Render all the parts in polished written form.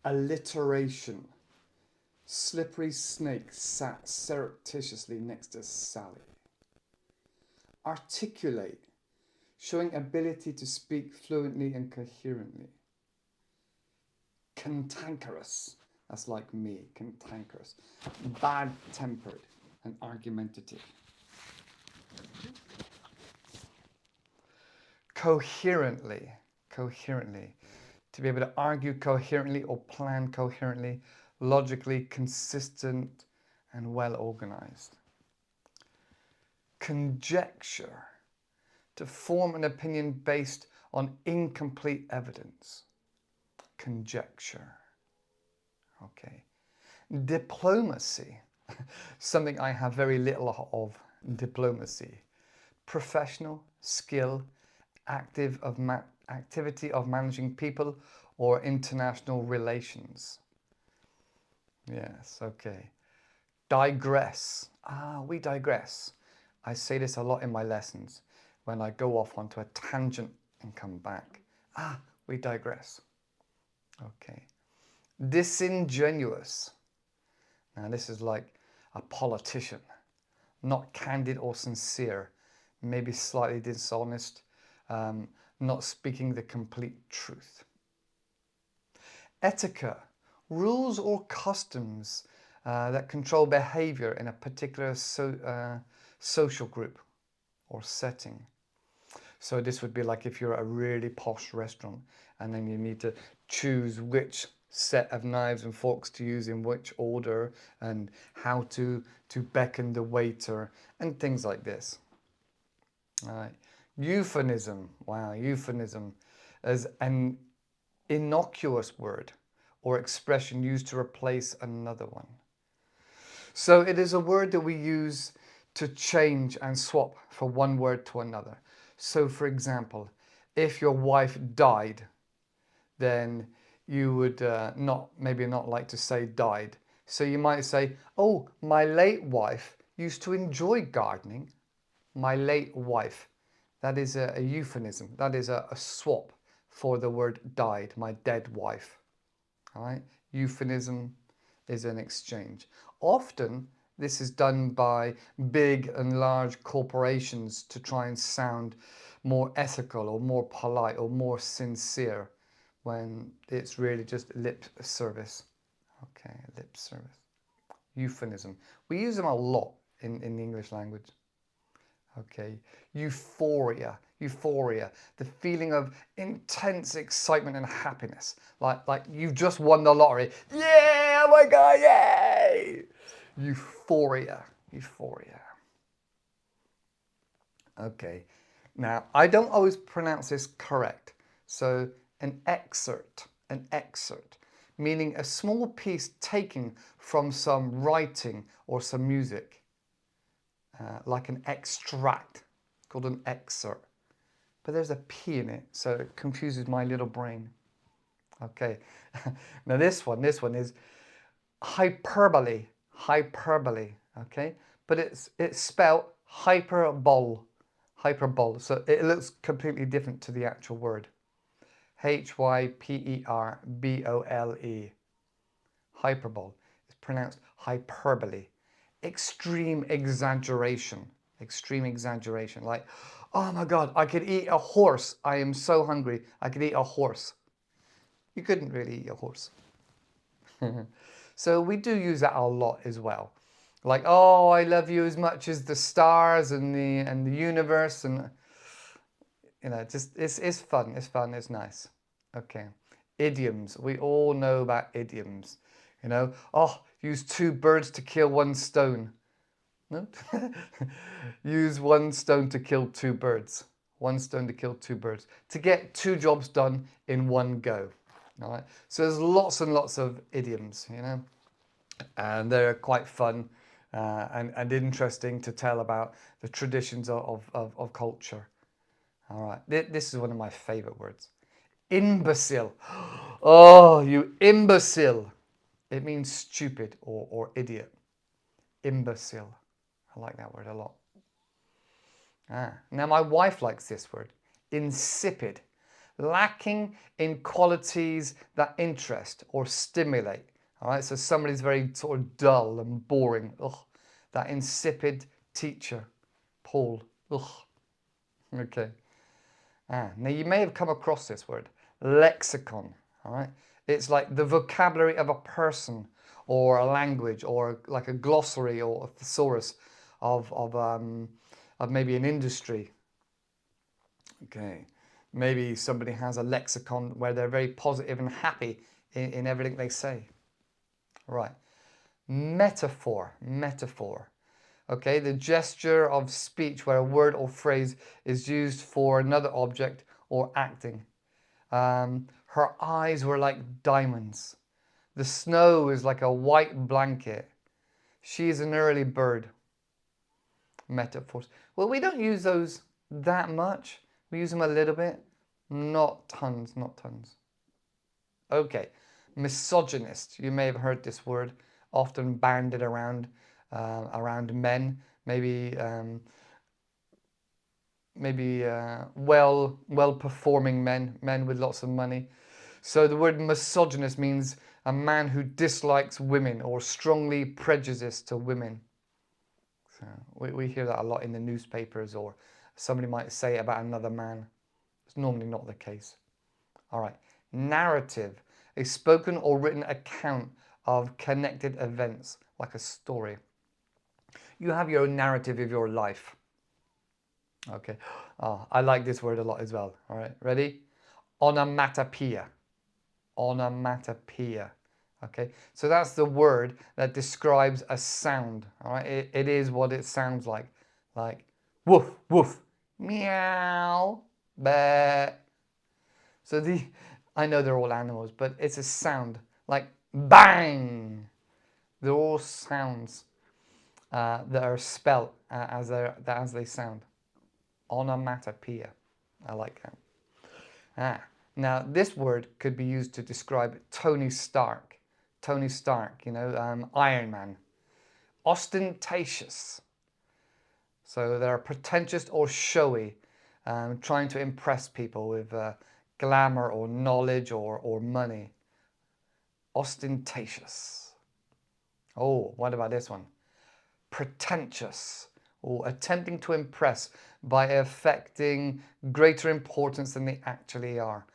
Alliteration. Slippery snake sat surreptitiously next to Sally. Articulate. Showing ability to speak fluently and coherently. Cantankerous. That's like me, cantankerous. Bad tempered and argumentative. Coherently. Coherently. To be able to argue coherently or plan coherently, logically consistent and well organized. Conjecture. To form an opinion based on incomplete evidence. Conjecture. Okay. Diplomacy. Something I have very little of. Diplomacy. Professional, skill, activity of managing people or international relations. Yes, okay. Digress. We digress. I say this a lot in my lessons when I go off onto a tangent and come back. We digress. Okay. Disingenuous. Now, this is like a politician, not candid or sincere, maybe slightly dishonest, not speaking the complete truth. Etiquette, rules or customs that control behavior in a particular social group or setting. So this would be like if you're at a really posh restaurant and then you need to choose which set of knives and forks to use in which order and how to beckon the waiter and things like this. All right. Euphemism. Wow, euphemism is an innocuous word or expression used to replace another one. So it is a word that we use to change and swap from one word to another. So for example, if your wife died, then you would maybe not like to say died. So you might say, oh, my late wife used to enjoy gardening. My late wife. That is a euphemism. That is a swap for the word died, my dead wife. All right? Euphemism is an exchange. Often, this is done by big and large corporations to try and sound more ethical or more polite or more sincere when it's really just lip service. Okay, lip service. Euphemism. We use them a lot in the English language. Okay, euphoria, euphoria, the feeling of intense excitement and happiness, like you've just won the lottery. Yeah, oh my God, yay! Euphoria, euphoria. Okay, now I don't always pronounce this correct. So an excerpt, meaning a small piece taken from some writing or some music. Like an extract, called an excerpt. But there's a P in it, so it confuses my little brain. Okay, now this one is hyperbole, hyperbole, okay? But it's spelled hyperbole, hyperbole, so it looks completely different to the actual word. Hyperbole. Hyperbole. It's pronounced hyperbole. Extreme exaggeration. Extreme exaggeration. Like, oh my God, I could eat a horse. I am so hungry. I could eat a horse. You couldn't really eat a horse. So we do use that a lot as well. Like, oh, I love you as much as the stars and the universe, and just it's fun. It's fun. It's nice. Okay. Idioms. We all know about idioms. Oh, use two birds to kill one stone. No? Use one stone to kill two birds. One stone to kill two birds. To get two jobs done in one go. All right. So there's lots and lots of idioms, and they're quite fun and interesting to tell about the traditions of culture. All right. This is one of my favorite words. Imbecile. Oh, you imbecile. It means stupid or idiot. Imbecile. I like that word a lot. Now my wife likes this word. Insipid. lacking in qualities that interest or stimulate. All right, so somebody's very sort of dull and boring. Ugh, that insipid teacher, Paul. Ugh. Okay. Now you may have come across this word, lexicon. All right, it's like the vocabulary of a person or a language, or like a glossary or a thesaurus of maybe an industry. Okay, maybe somebody has a lexicon where they're very positive and happy in everything they say. Right. Metaphor, metaphor. Okay, the gesture of speech where a word or phrase is used for another object or acting. Her eyes were like diamonds. The snow is like a white blanket. She is an early bird. Metaphors. Well, we don't use those that much. We use them a little bit. Not tons, not tons. Okay, misogynist. You may have heard this word often bandied around men. Maybe well performing men with lots of money. So the word misogynist means a man who dislikes women or strongly prejudiced to women. So we hear that a lot in the newspapers, or somebody might say it about another man. It's normally not the case. All right, narrative, a spoken or written account of connected events, like a story. You have your own narrative of your life. Okay, oh, I like this word a lot as well. All right, ready? Onomatopoeia. Onomatopoeia. Okay, so that's the word that describes a sound. All right, it is what it sounds like woof, woof, meow, bah. So I know they're all animals, but it's a sound like bang. They're all sounds that are spelt as they sound. Onomatopoeia. I like that. Now this word could be used to describe Tony Stark. Tony Stark, Iron Man. Ostentatious. So they're pretentious or showy, trying to impress people with glamour or knowledge or money. Ostentatious. Oh, what about this one? Pretentious, or attempting to impress by affecting greater importance than they actually are.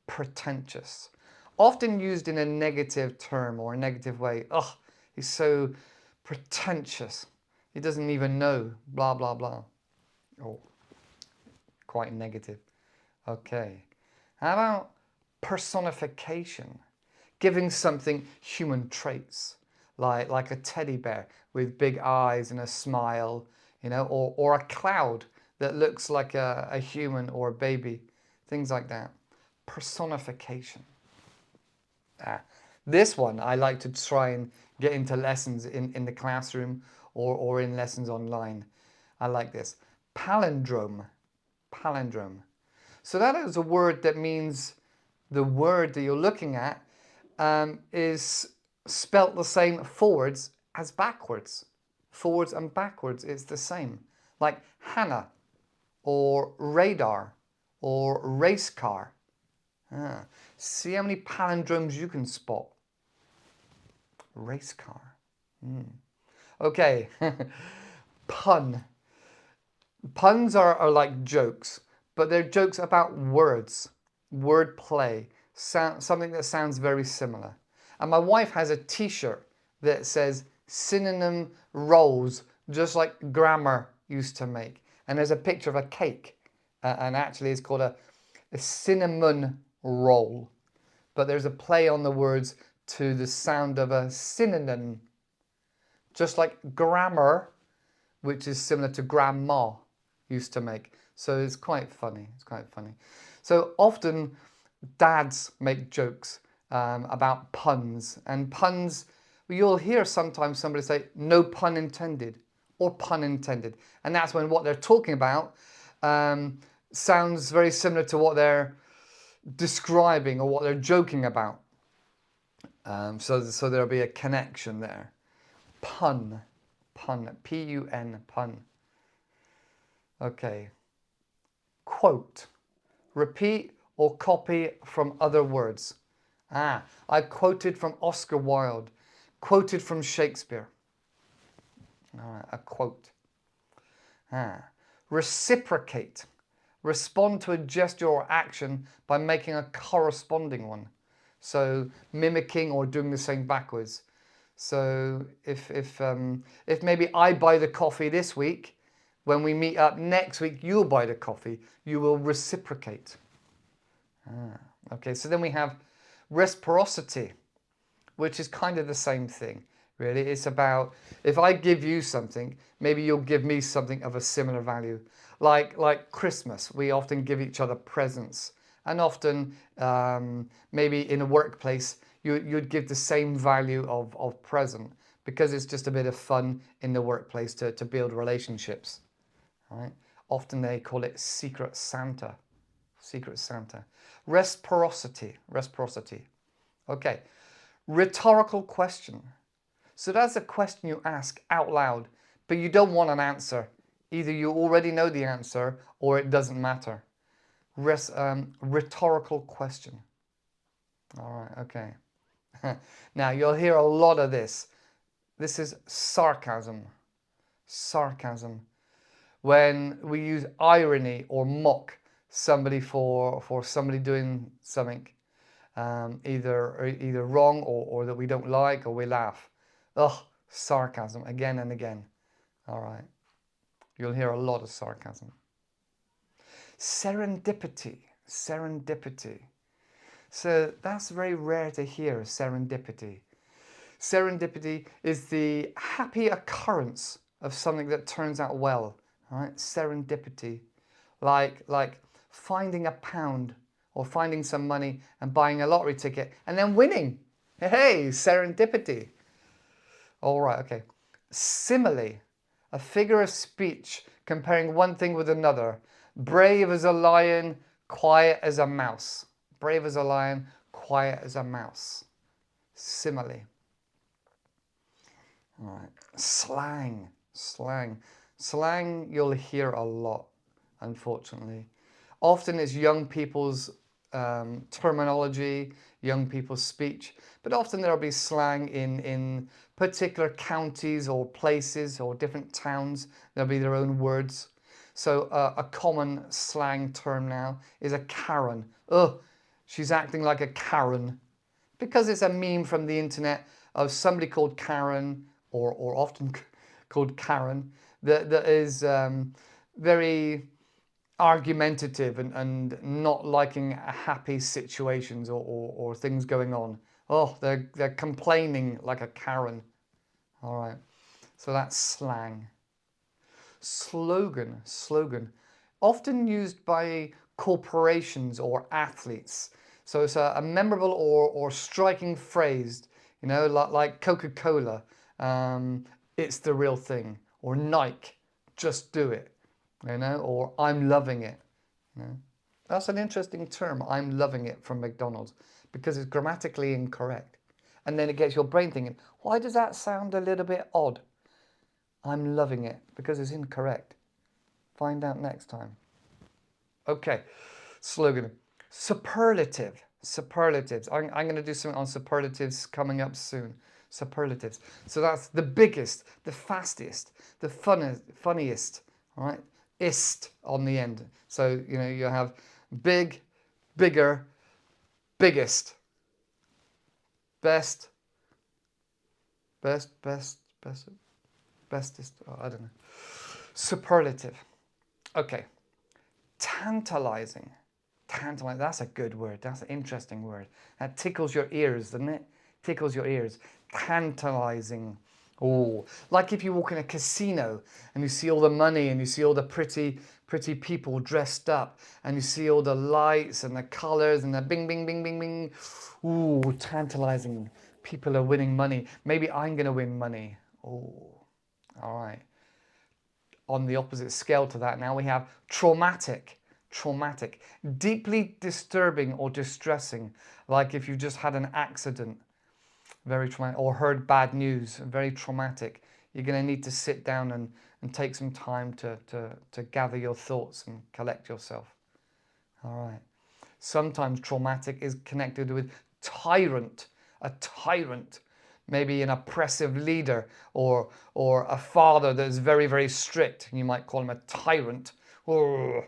Pretentious. Often used in a negative term or a negative way. Oh, he's so pretentious. He doesn't even know, blah, blah, blah. Oh, quite negative. Okay. How about personification? Giving something human traits, like a teddy bear with big eyes and a smile, or a cloud that looks like a human or a baby, things like that. Personification. This one I like to try and get into lessons in the classroom or in lessons online. I like this. Palindrome. Palindrome. So that is a word that means the word that you're looking at is spelt the same forwards as backwards. Forwards and backwards, it's the same. Like Hannah, or radar, or race car. See how many palindromes you can spot. Race car. Okay, pun. Puns are like jokes, but they're jokes about words, word play, something that sounds very similar. And my wife has a t-shirt that says synonym rolls, just like grammar used to make. And there's a picture of a cake, and actually it's called a cinnamon roll. But there's a play on the words to the sound of a synonym, just like grammar, which is similar to grandma used to make. So it's quite funny. It's quite funny. So often dads make jokes about puns, and puns, you'll hear sometimes somebody say no pun intended or pun intended, and that's when what they're talking about sounds very similar to what they're describing or what they're joking about. So there'll be a connection there. Pun, P-U-N, pun. Okay. Quote. Repeat or copy from other words. I quoted from Oscar Wilde, quoted from Shakespeare. All right, a quote. Reciprocate. Respond to a gesture or action by making a corresponding one. So mimicking or doing the same backwards. So if maybe I buy the coffee this week, when we meet up next week, you'll buy the coffee. You will reciprocate. Okay, so then we have reciprocity, which is kind of the same thing, really. It's about if I give you something, maybe you'll give me something of a similar value. Like Christmas, we often give each other presents, and often maybe in a workplace you'd give the same value of present because it's just a bit of fun in the workplace to build relationships. Right? Often they call it Secret Santa. Secret Santa. Reciprocity. Reciprocity. Okay. Rhetorical question. So that's a question you ask out loud, but you don't want an answer. Either you already know the answer or it doesn't matter. Rhetorical question. All right, okay. Now you'll hear a lot of this. This is sarcasm. Sarcasm. When we use irony or mock somebody for somebody doing something either wrong or that we don't like, or we laugh. Ugh, sarcasm again and again. All right. You'll hear a lot of sarcasm. Serendipity. Serendipity. So that's very rare to hear, serendipity. Serendipity is the happy occurrence of something that turns out well. All right? Serendipity. Like finding a pound or finding some money and buying a lottery ticket and then winning. Hey, serendipity. All right, okay. Simile, a figure of speech comparing one thing with another. Brave as a lion, quiet as a mouse. Brave as a lion, quiet as a mouse. Simile. All right. Slang. Slang. Slang you'll hear a lot, unfortunately. Often it's young people's terminology, young people's speech, but often there'll be slang in particular counties or places or different towns. There'll be their own words. So a common slang term now is a Karen. Ugh, she's acting like a Karen. Because it's a meme from the internet of somebody called Karen, or often called Karen, that is very argumentative and not liking happy situations or things going on. Oh, they're complaining like a Karen. All right, so that's slang. Slogan, slogan, often used by corporations or athletes. So it's a memorable or striking phrase, you know, like Coca-Cola, it's the real thing, or Nike, just do it, you know, or I'm loving it. You know? That's an interesting term, I'm loving it, from McDonald's, because it's grammatically incorrect. And then it gets your brain thinking, why does that sound a little bit odd? I'm loving it, because it's incorrect. Find out next time. Okay, slogan. Superlative. Superlatives. I'm going to do something on superlatives coming up soon. Superlatives. So that's the biggest, the fastest, the funniest, all right? Ist on the end. So, you know, you have big, bigger, biggest, best, bestest, oh, I don't know. Superlative. Okay. Tantalizing. Tantalizing. That's a good word. That's an interesting word. That tickles your ears, doesn't it? Tickles your ears. Tantalizing. Oh, like if you walk in a casino and you see all the money and you see all the pretty people dressed up and you see all the lights and the colors and the bing, bing, bing, bing, bing. Ooh, tantalizing. People are winning money. Maybe I'm going to win money. Oh, all right. On the opposite scale to that, now we have traumatic. Traumatic. Deeply disturbing or distressing, like if you just had an accident, very traumatic, or heard bad news, very traumatic. You're going to need to sit down and take some time to gather your thoughts and collect yourself. All right. Sometimes traumatic is connected with tyrant, a tyrant, maybe an oppressive leader or a father that is very, very strict. You might call him a tyrant. Oh.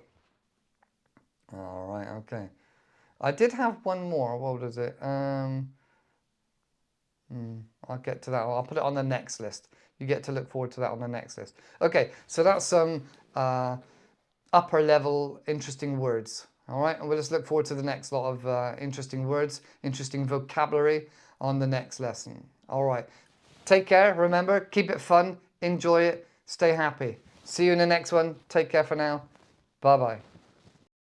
All right, okay. I did have one more. What was it? I'll get to that. I'll put it on the next list. You get to look forward to that on the next list. Okay, so that's some upper level interesting words. All right, and we'll just look forward to the next lot of interesting words, interesting vocabulary on the next lesson. All right, take care. Remember, keep it fun, enjoy it, stay happy. See you in the next one. Take care for now. Bye bye.